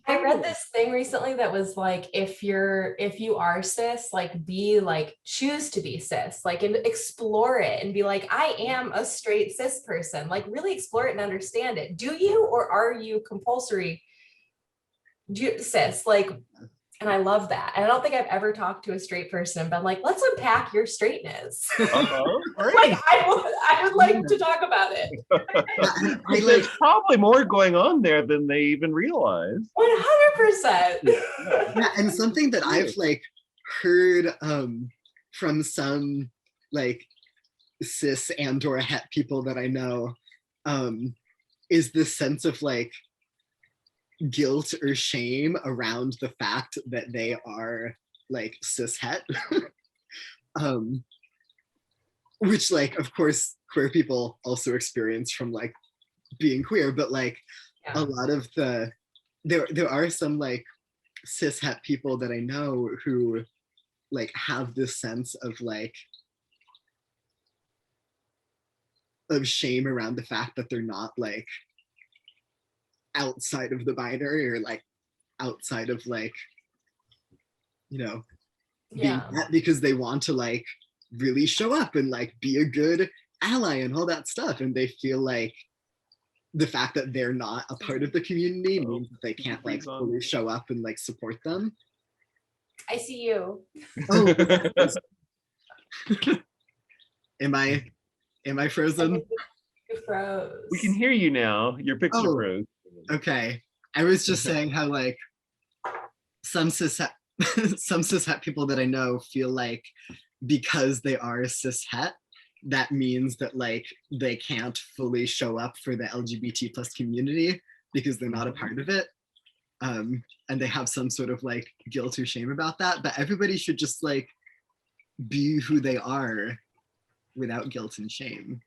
I read this thing recently that was like, if you are cis, like be like, choose to be cis, like, and explore it and be like, I am a straight cis person, like really explore it and understand it. Do you, or are you compulsory cis? Like, and I love that. And I don't think I've ever talked to a straight person and been like, let's unpack your straightness. Like, I would like to talk about it. There's probably more going on there than they even realize. 100%. Yeah, and something that I've like heard from some like cis and or het people that I know is this sense of like guilt or shame around the fact that they are like cis het. Which like of course queer people also experience from like being queer, but like a lot of there are some like cis het people that I know who like have this sense of like of shame around the fact that they're not like outside of the binary or like outside of like, you know, being that, because they want to like really show up and like be a good ally and all that stuff, and they feel like the fact that they're not a part of the community means that they can't like fully show up and like support them. I see you. Oh, am I frozen? You froze. We can hear you now. Your picture froze. Okay. I was just saying how like some cishet people that I know feel like because they are cishet, that means that like they can't fully show up for the LGBT plus community because they're not a part of it. And they have some sort of like guilt or shame about that. But everybody should just like be who they are without guilt and shame.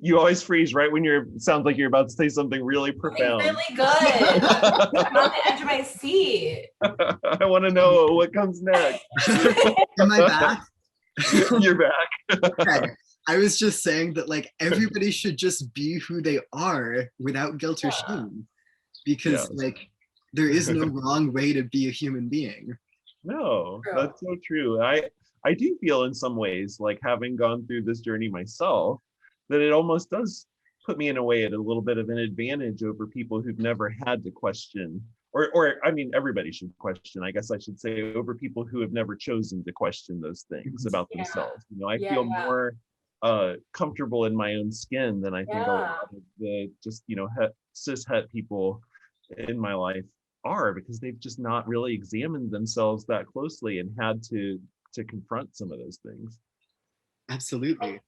You always freeze right when sounds like you're about to say something really profound. Really good. I'm on the edge of my seat. I want to know what comes next. Am I back? You're back. Okay. I was just saying that like everybody should just be who they are without guilt or shame, because like there is no wrong way to be a human being. No, that's so true. I do feel in some ways, like having gone through this journey myself, that it almost does put me in a way at a little bit of an advantage over people who've never had to question, or I mean, everybody should question, I guess I should say, over people who have never chosen to question those things about themselves. You know, I feel more comfortable in my own skin than I think a lot of the just, you know, cis het people in my life are, because they've just not really examined themselves that closely and had to confront some of those things. Absolutely.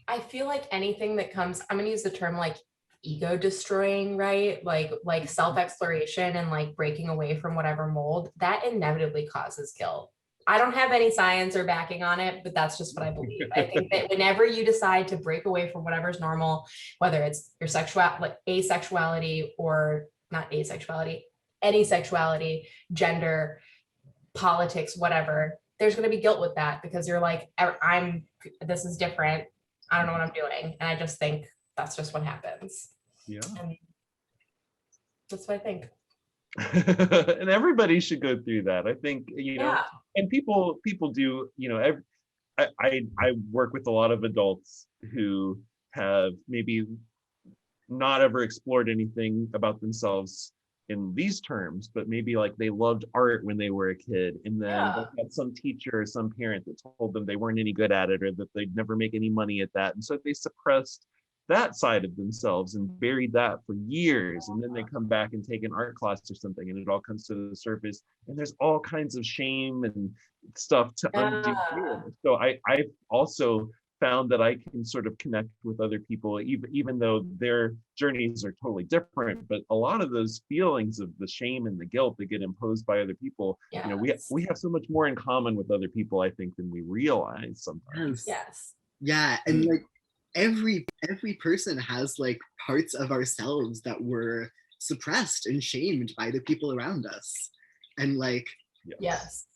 I feel like anything that comes, I'm going to use the term like ego destroying, right? Like self-exploration and like breaking away from whatever mold, that inevitably causes guilt. I don't have any science or backing on it, but that's just what I believe. I think that whenever you decide to break away from whatever's normal, whether it's your like asexuality or not asexuality, any sexuality, gender, politics, whatever, there's going to be guilt with that, because you're like, this is different. I don't know what I'm doing. And I just think that's just what happens. Yeah. And that's what I think. And everybody should go through that. I think, you know, and people do, you know, I work with a lot of adults who have maybe not ever explored anything about themselves in these terms, but maybe like they loved art when they were a kid, and then they had some teacher or some parent that told them they weren't any good at it, or that they'd never make any money at that, and so they suppressed that side of themselves and buried that for years, and then they come back and take an art class or something, and it all comes to the surface, and there's all kinds of shame and stuff to undo here. So I've also found that I can sort of connect with other people, even though their journeys are totally different. But a lot of those feelings of the shame and the guilt that get imposed by other people, you know, we have so much more in common with other people, I think, than we realize sometimes. Yes. Yeah, and like every person has like parts of ourselves that were suppressed and shamed by the people around us, and like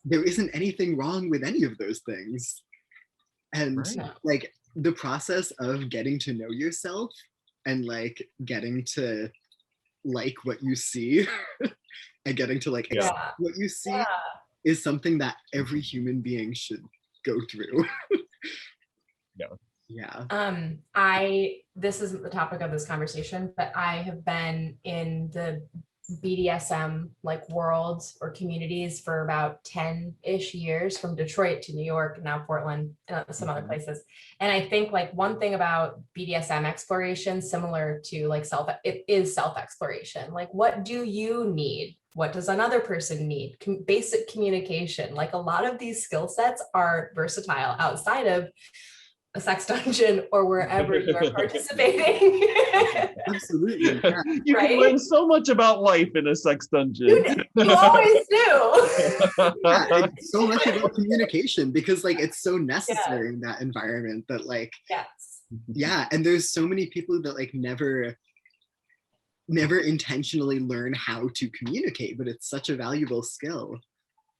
there isn't anything wrong with any of those things. And like the process of getting to know yourself and like getting to like what you see and getting to like accept what you see is something that every human being should go through. This isn't the topic of this conversation, but I have been in the BDSM like worlds or communities for about 10-ish years, from Detroit to New York, now Portland, some other places. And I think like one thing about BDSM exploration, similar to like it is self-exploration. Like, what do you need? What does another person need? Basic communication. Like, a lot of these skill sets are versatile outside of a sex dungeon or wherever you are participating. Absolutely. Yeah. You can learn so much about life in a sex dungeon. You always do. It's so much about communication, because like it's so necessary in that environment that like and there's so many people that like never intentionally learn how to communicate, but it's such a valuable skill.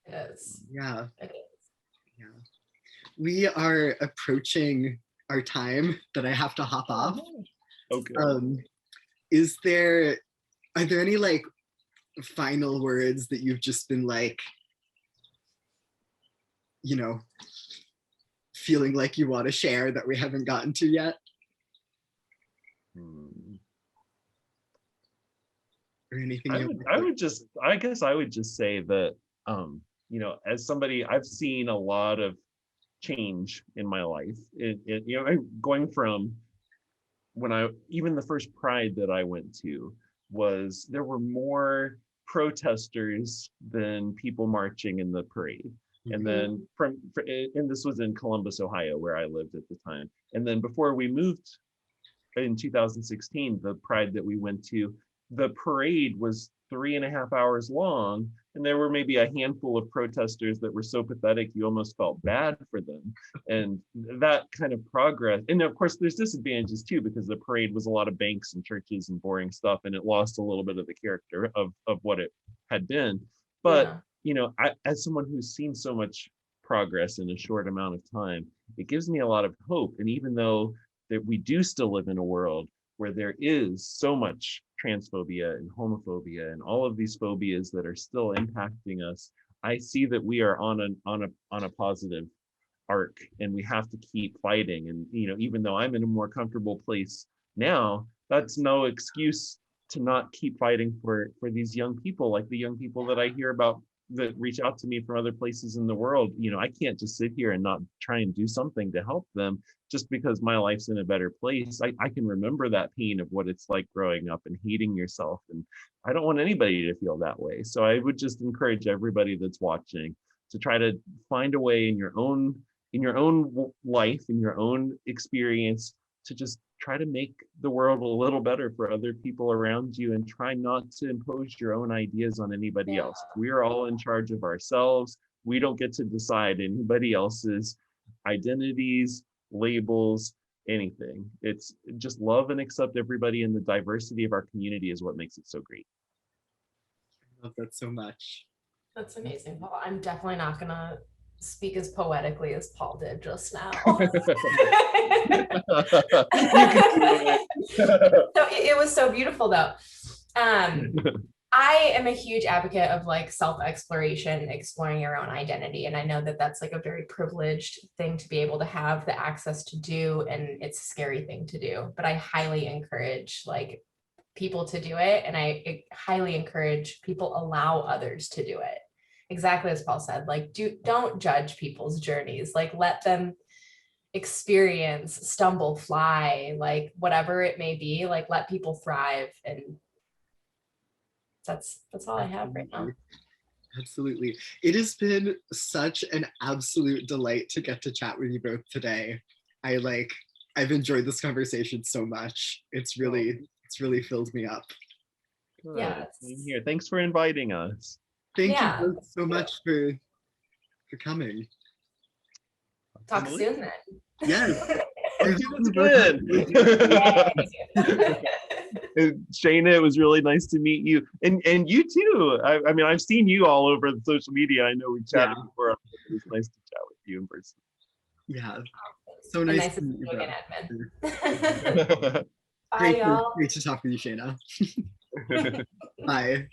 It is. Yeah. It is. Yeah. We are approaching our time that I have to hop off. Okay. Are there any like final words that you've just been like, you know, feeling like you want to share that we haven't gotten to yet? Or anything? I guess I would just say that, you know, as somebody, I've seen a lot of change in my life. You know, going from even the first Pride that I went to there were more protesters than people marching in the parade. And then and this was in Columbus, Ohio, where I lived at the time. And then before we moved in 2016, the Pride that we went to, the parade was 3.5 hours long, and there were maybe a handful of protesters that were so pathetic you almost felt bad for them. And that kind of progress, and of course there's disadvantages too, because the parade was a lot of banks and churches and boring stuff, and it lost a little bit of the character of what it had been. But you know, as someone who's seen so much progress in a short amount of time, it gives me a lot of hope. And even though that we do still live in a world where there is so much transphobia and homophobia and all of these phobias that are still impacting us, I see that we are on a positive arc, and we have to keep fighting. And you know, even though I'm in a more comfortable place now, that's no excuse to not keep fighting for these young people, like the young people that I hear about that reach out to me from other places in the world. You know, I can't just sit here and not try and do something to help them just because my life's in a better place. I can remember that pain of what it's like growing up and hating yourself, and I don't want anybody to feel that way. So I would just encourage everybody that's watching to try to find a way in your own life, in your own experience, to just try to make the world a little better for other people around you, and try not to impose your own ideas on anybody else. We are all in charge of ourselves. We don't get to decide anybody else's identities, labels, anything. It's just love and accept everybody, and the diversity of our community is what makes it so great. I love that so much. That's amazing, Paul. I'm definitely not gonna speak as poetically as Paul did just now. So it was so beautiful though. I am a huge advocate of like self-exploration, exploring your own identity. And I know that that's like a very privileged thing to be able to have the access to do. And it's a scary thing to do, but I highly encourage like people to do it. And I highly encourage people allow others to do it. Exactly as Paul said, like, don't judge people's journeys, like let them experience, stumble, fly, like whatever it may be, like let people thrive. And that's all I have right now. Absolutely. It has been such an absolute delight to get to chat with you both today. I've enjoyed this conversation so much. It's really filled me up. Yeah. Same here. Thanks for inviting us. Thank you both so much for coming. Talk soon then. Yes. Good. Shayna, it was really nice to meet you, and you too. I mean, I've seen you all over the social media. I know we chatted before. It was nice to chat with you in person. Yeah, so nice to meet you again, Edmund. Bye, y'all. Great to talk with you, Shayna. Bye. Bye.